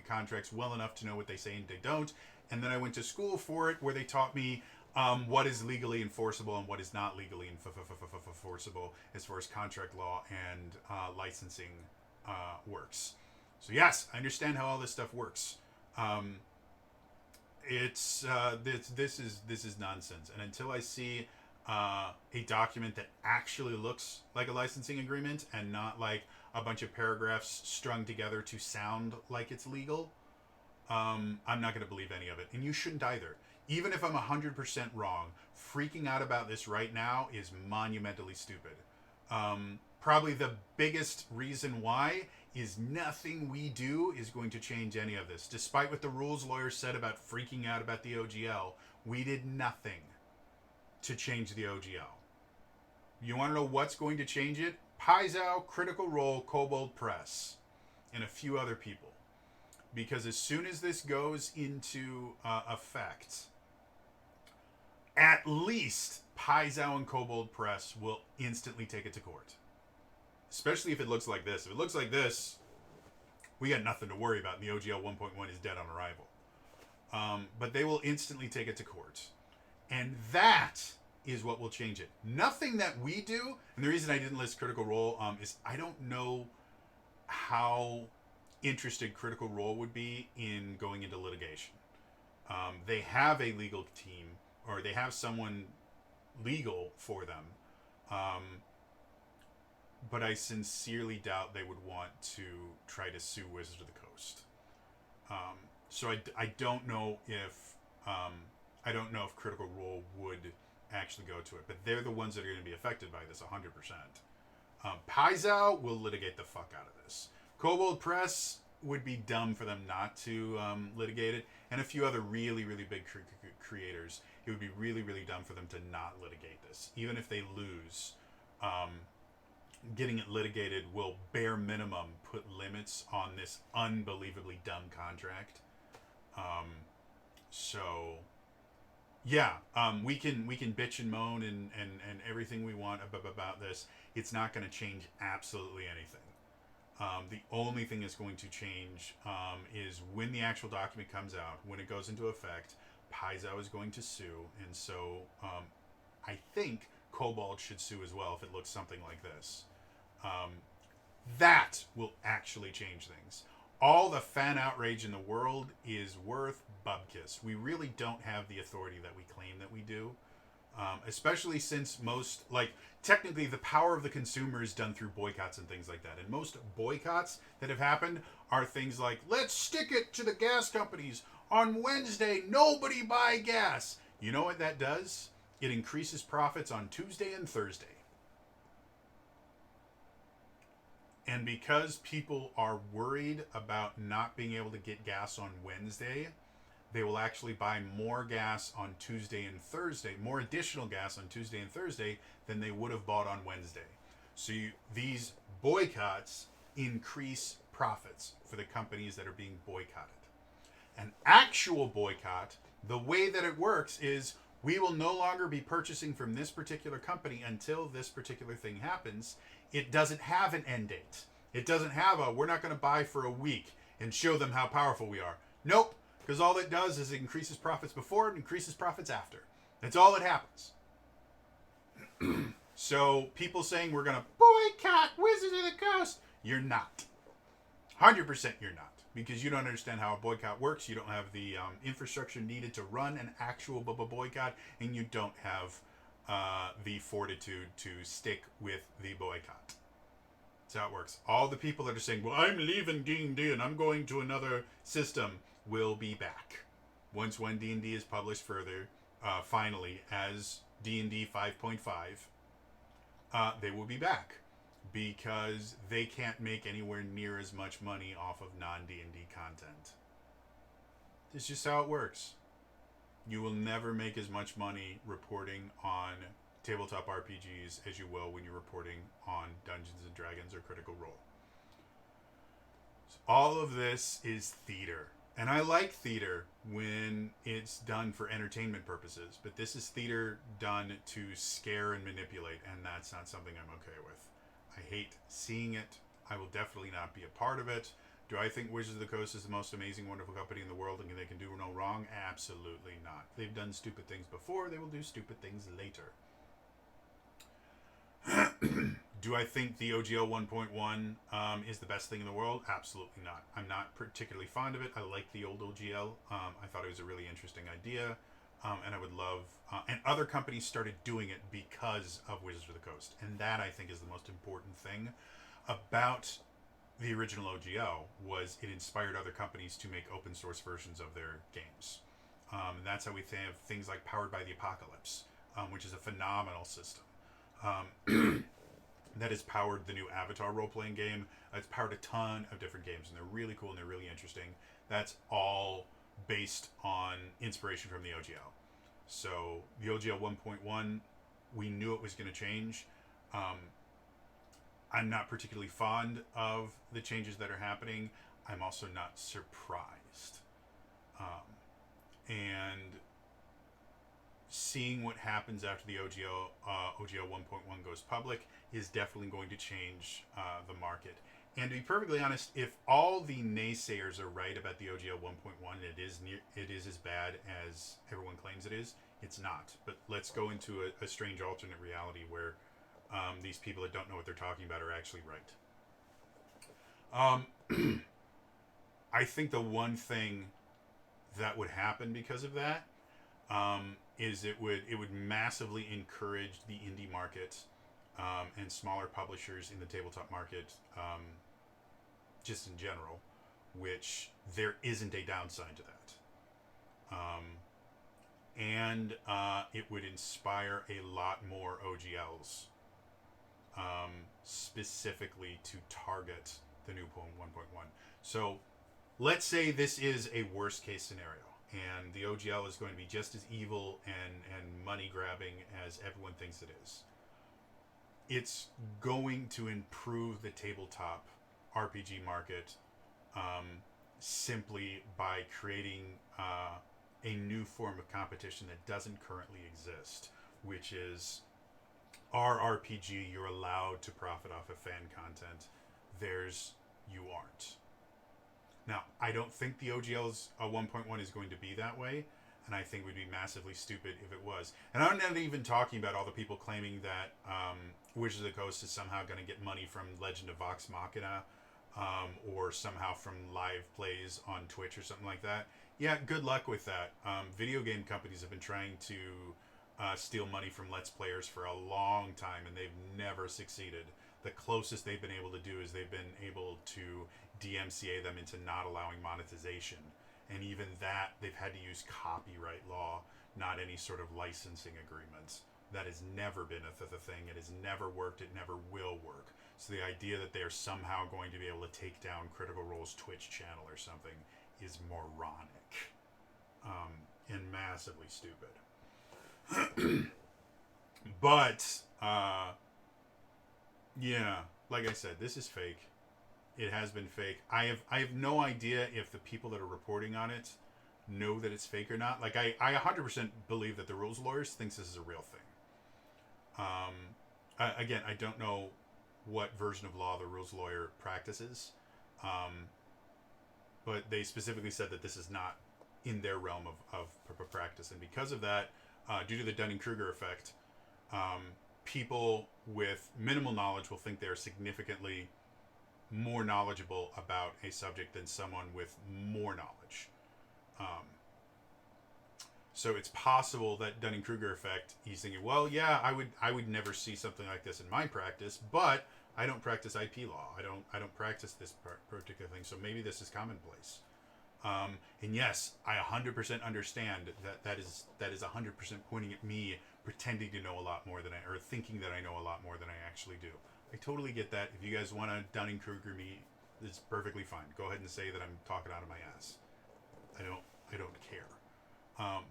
contracts well enough to know what they say and they don't. And then I went to school for it where they taught me what is legally enforceable and what is not legally enforceable as far as contract law and licensing works. So yes, I understand how all this stuff works. This is nonsense, and until I see a document that actually looks like a licensing agreement and not like a bunch of paragraphs strung together to sound like it's legal, I'm not going to believe any of it, and you shouldn't either. Even if I'm 100% wrong, freaking out about this right now is monumentally stupid. Probably the biggest reason why is nothing we do is going to change any of this. Despite what the rules lawyer said about freaking out about the OGL, we did nothing to change the OGL. You want to know what's going to change it? Paizo, Critical Role, Kobold Press, and a few other people. Because as soon as this goes into effect, at least Paizo and Kobold Press will instantly take it to court. Especially if it looks like this. If it looks like this, we got nothing to worry about. And the OGL 1.1 is dead on arrival. But they will instantly take it to court. And that is what will change it. Nothing that we do, and the reason I didn't list Critical Role is I don't know how interested Critical Role would be in going into litigation. They have a legal team, or they have someone legal for them. But I sincerely doubt they would want to try to sue Wizards of the Coast. So I don't know if Critical Role would actually go to it, but they're the ones that are going to be affected by this 100%. Paizo will litigate the fuck out of this. Kobold Press would be dumb for them not to litigate it, and a few other really, really big creators. It would be really, really dumb for them to not litigate this, even if they lose. Getting it litigated will bare minimum put limits on this unbelievably dumb contract. We can bitch and moan and everything we want about this. It's not going to change absolutely anything. The only thing that's going to change is when the actual document comes out, when it goes into effect. Paizo is going to sue, and so I think Kobold should sue as well if it looks something like this. That will actually change things. All the fan outrage in the world is worth bubkiss. We really don't have the authority that we claim that we do. Especially since technically the power of the consumer is done through boycotts and things like that. And most boycotts that have happened are things like, let's stick it to the gas companies. On Wednesday, nobody buy gas. You know what that does? It increases profits on Tuesday and Thursday. And because people are worried about not being able to get gas on Wednesday, they will actually buy more gas on Tuesday and Thursday, more additional gas on Tuesday and Thursday than they would have bought on Wednesday. So these boycotts increase profits for the companies that are being boycotted. An actual boycott, the way that it works is we will no longer be purchasing from this particular company until this particular thing happens. It doesn't have an end date. It doesn't have a, we're not going to buy for a week and show them how powerful we are. Nope, because all it does is it increases profits before and increases profits after. That's all that happens. So people saying we're going to boycott Wizards of the Coast, you're not. 100% you're not. Because you don't understand how a boycott works. You don't have the infrastructure needed to run an actual boycott. And you don't have the fortitude to stick with the boycott. That's how it works. All the people that are saying, well, I'm leaving D&D and I'm going to another system, will be back. Once when D&D is published further, finally, as D&D 5.5, they will be back. Because they can't make anywhere near as much money off of non-D&D content. It's just how it works. You will never make as much money reporting on tabletop RPGs as you will when you're reporting on Dungeons & Dragons or Critical Role. So all of this is theater. And I like theater when it's done for entertainment purposes. But this is theater done to scare and manipulate. And that's not something I'm okay with. I hate seeing it. I will definitely not be a part of it. Do I think Wizards of the Coast is the most amazing, wonderful company in the world and they can do no wrong? Absolutely not. They've done stupid things before. They will do stupid things later. Do I think the OGL 1.1 is the best thing in the world? Absolutely not. I'm not particularly fond of it. I like the old OGL. I thought it was a really interesting idea. And I would love... and other companies started doing it because of Wizards of the Coast. And that, I think, is the most important thing about the original OGL, was it inspired other companies to make open source versions of their games. And that's how we have things like Powered by the Apocalypse, which is a phenomenal system. That has powered the new Avatar role-playing game. It's powered a ton of different games, and they're really cool and they're really interesting. That's all based on inspiration from the OGL. So the OGL 1.1, we knew it was going to change. I'm not particularly fond of the changes that are happening. I'm also not surprised. And seeing what happens after the OGL 1.1 goes public is definitely going to change the market. And to be perfectly honest, if all the naysayers are right about the OGL 1.1, it is as bad as everyone claims it is. It's not. But let's go into a strange alternate reality where these people that don't know what they're talking about are actually right. I think the one thing that would happen because of that is it would massively encourage the indie market and smaller publishers in the tabletop market, just in general, which there isn't a downside to that. And it would inspire a lot more OGLs, specifically to target the new 1.1. So let's say this is a worst case scenario, and the OGL is going to be just as evil and money grabbing as everyone thinks it is. It's going to improve the tabletop RPG market simply by creating a new form of competition that doesn't currently exist, which is RPG, you're allowed to profit off of fan content. You aren't. Now, I don't think the OGL's 1.1 is going to be that way, and I think it would be massively stupid if it was. And I'm not even talking about all the people claiming that Wizards of the Coast is somehow going to get money from Legend of Vox Machina, or somehow from live plays on Twitch or something like that. Yeah, good luck with that. Video game companies have been trying to steal money from Let's Players for a long time, and they've never succeeded. The closest they've been able to do is they've been able to DMCA them into not allowing monetization. And even that, they've had to use copyright law, not any sort of licensing agreements. That has never been a thing. It has never worked. It never will work. So the idea that they're somehow going to be able to take down Critical Role's Twitch channel or something is moronic. And massively stupid. But, yeah, like I said, this is fake. It has been fake. I have no idea if the people that are reporting on it know that it's fake or not. Like I 100% believe that the rules lawyers thinks this is a real thing. Again, I don't know what version of law the rules lawyer practices, but they specifically said that this is not in their realm of practice, and because of that, due to the Dunning-Kruger effect, people with minimal knowledge will think they're significantly more knowledgeable about a subject than someone with more knowledge. So it's possible that Dunning-Kruger effect, he's thinking, well, yeah, I would never see something like this in my practice, but I don't practice IP law. I don't practice this particular thing, so maybe this is commonplace. And yes, I 100% understand that is 100% pointing at me, pretending to know a lot more than or thinking that I know a lot more than I actually do. I totally get that. If you guys want to Dunning-Kruger me, it's perfectly fine. Go ahead and say that I'm talking out of my ass. I don't care.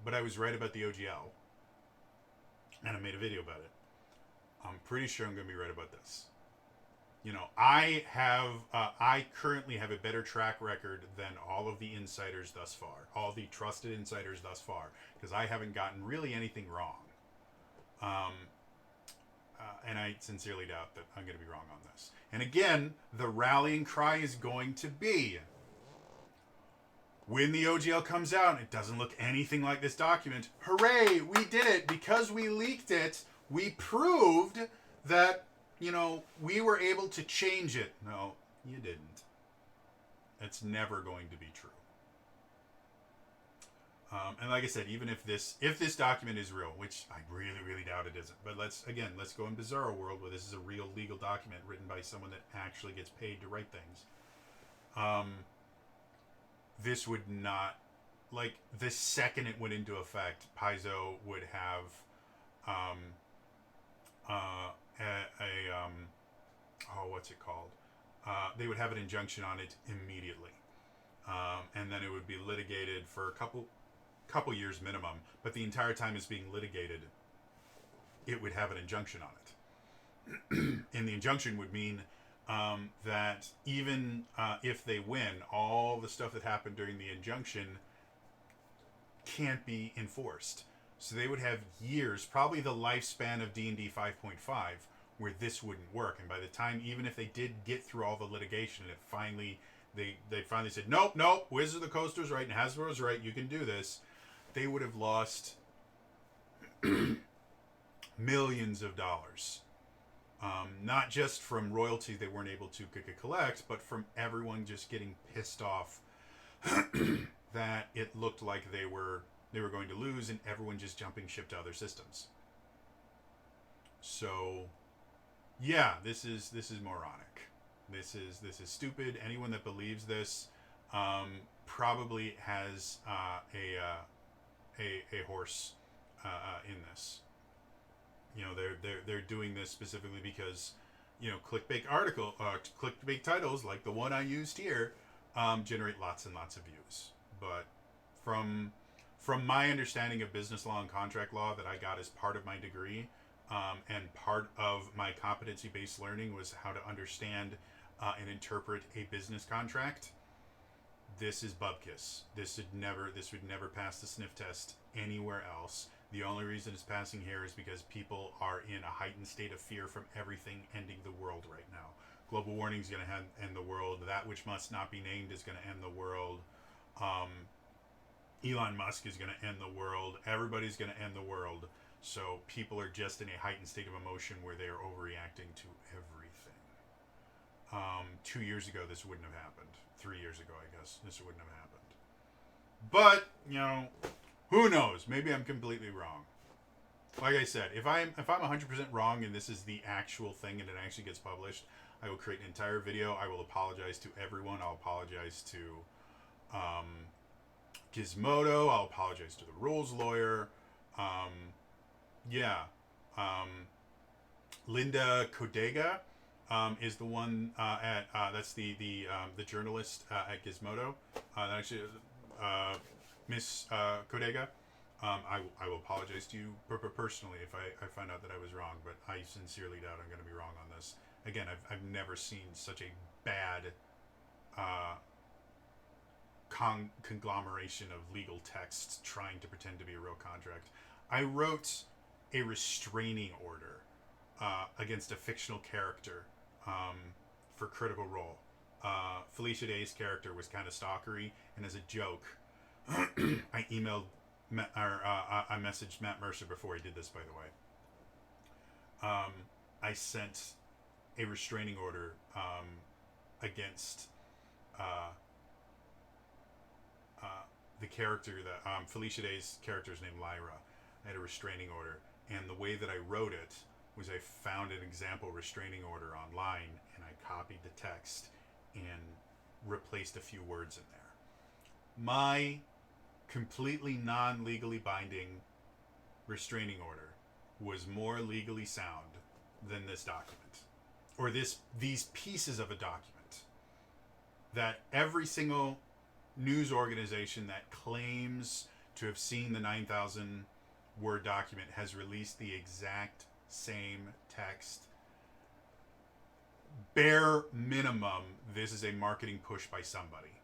But I was right about the OGL, and I made a video about it. I'm pretty sure I'm going to be right about this. You know, I currently have a better track record than all of the insiders thus far, all the trusted insiders thus far, because I haven't gotten really anything wrong. And I sincerely doubt that I'm going to be wrong on this. And again, the rallying cry is going to be, when the OGL comes out and it doesn't look anything like this document, hooray, we did it. Because we leaked it, we proved that, you know, we were able to change it. No, you didn't. It's never going to be true. And like I said, even if this document is real, which I really, really doubt it isn't, but let's go in Bizarro world where this is a real legal document written by someone that actually gets paid to write things. This would not, like, the second it went into effect, Paizo would have what's it called? They would have an injunction on it immediately, and then it would be litigated for a couple years minimum. But the entire time it's being litigated, it would have an injunction on it, and the injunction would mean that even if they win, all the stuff that happened during the injunction can't be enforced. So they would have years, probably the lifespan of D&D 5.5, where this wouldn't work. And by the time, even if they did get through all the litigation, and it finally they finally said, nope, Wizards of the Coast's right and Hasbro's right, you can do this, they would have lost millions of dollars. Not just from royalties they weren't able to collect, but from everyone just getting pissed off that it looked like they were going to lose, and everyone just jumping ship to other systems. So, yeah, this is moronic. This is stupid. Anyone that believes this probably has a horse in this. You know, they're doing this specifically because, you know, clickbait titles like the one I used here generate lots and lots of views. But from my understanding of business law and contract law that I got as part of my degree, and part of my competency-based learning was how to understand and interpret a business contract. This is bupkis. This would never pass the sniff test anywhere else. The only reason it's passing here is because people are in a heightened state of fear from everything ending the world right now. Global warming is going to end the world. That which must not be named is going to end the world. Elon Musk is going to end the world. Everybody's going to end the world. So people are just in a heightened state of emotion where they are overreacting to everything. 2 years ago, this wouldn't have happened. 3 years ago, I guess, this wouldn't have happened. But, you know, who knows? Maybe I'm completely wrong. Like I said, if I'm 100% wrong and this is the actual thing and it actually gets published, I will create an entire video. I will apologize to everyone. I'll apologize to Gizmodo. I'll apologize to the rules lawyer. Linda Kodega is the one that's the journalist at Gizmodo. Miss Kodega. I will apologize to you personally if I find out that I was wrong, but I sincerely doubt I'm going to be wrong on this. Again, I've never seen such a bad conglomeration of legal texts trying to pretend to be a real contract. I wrote a restraining order against a fictional character for Critical Role. Felicia Day's character was kind of stalkery, and as a joke, I I messaged Matt Mercer before he did this, by the way. I sent a restraining order against the character that Felicia Day's character is named Lyra. I had a restraining order, and the way that I wrote it was I found an example restraining order online, and I copied the text and replaced a few words in there. My completely non-legally binding restraining order was more legally sound than this document, or these pieces of a document that every single news organization that claims to have seen the 9,000 word document has released the exact same text. Bare minimum, this is a marketing push by somebody,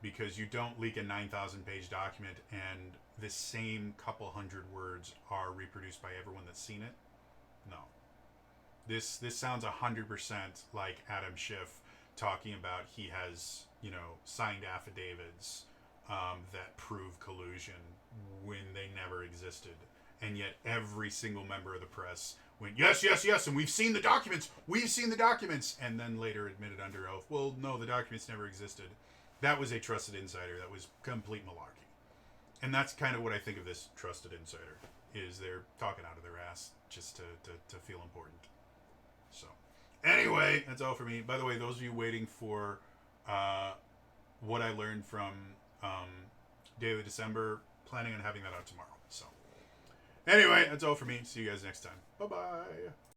because you don't leak a 9,000 page document and the same couple hundred words are reproduced by everyone that's seen it. No. This sounds 100% like Adam Schiff talking about he has, signed affidavits that prove collusion when they never existed. And yet every single member of the press went, yes, yes, yes, and we've seen the documents, and then later admitted under oath, well, no, the documents never existed. That was a trusted insider. That was complete malarkey. And that's kind of what I think of this trusted insider, is they're talking out of their ass just to feel important. So, anyway, that's all for me. By the way, those of you waiting for what I learned from Daily December, planning on having that out tomorrow. So, anyway, that's all for me. See you guys next time. Bye-bye.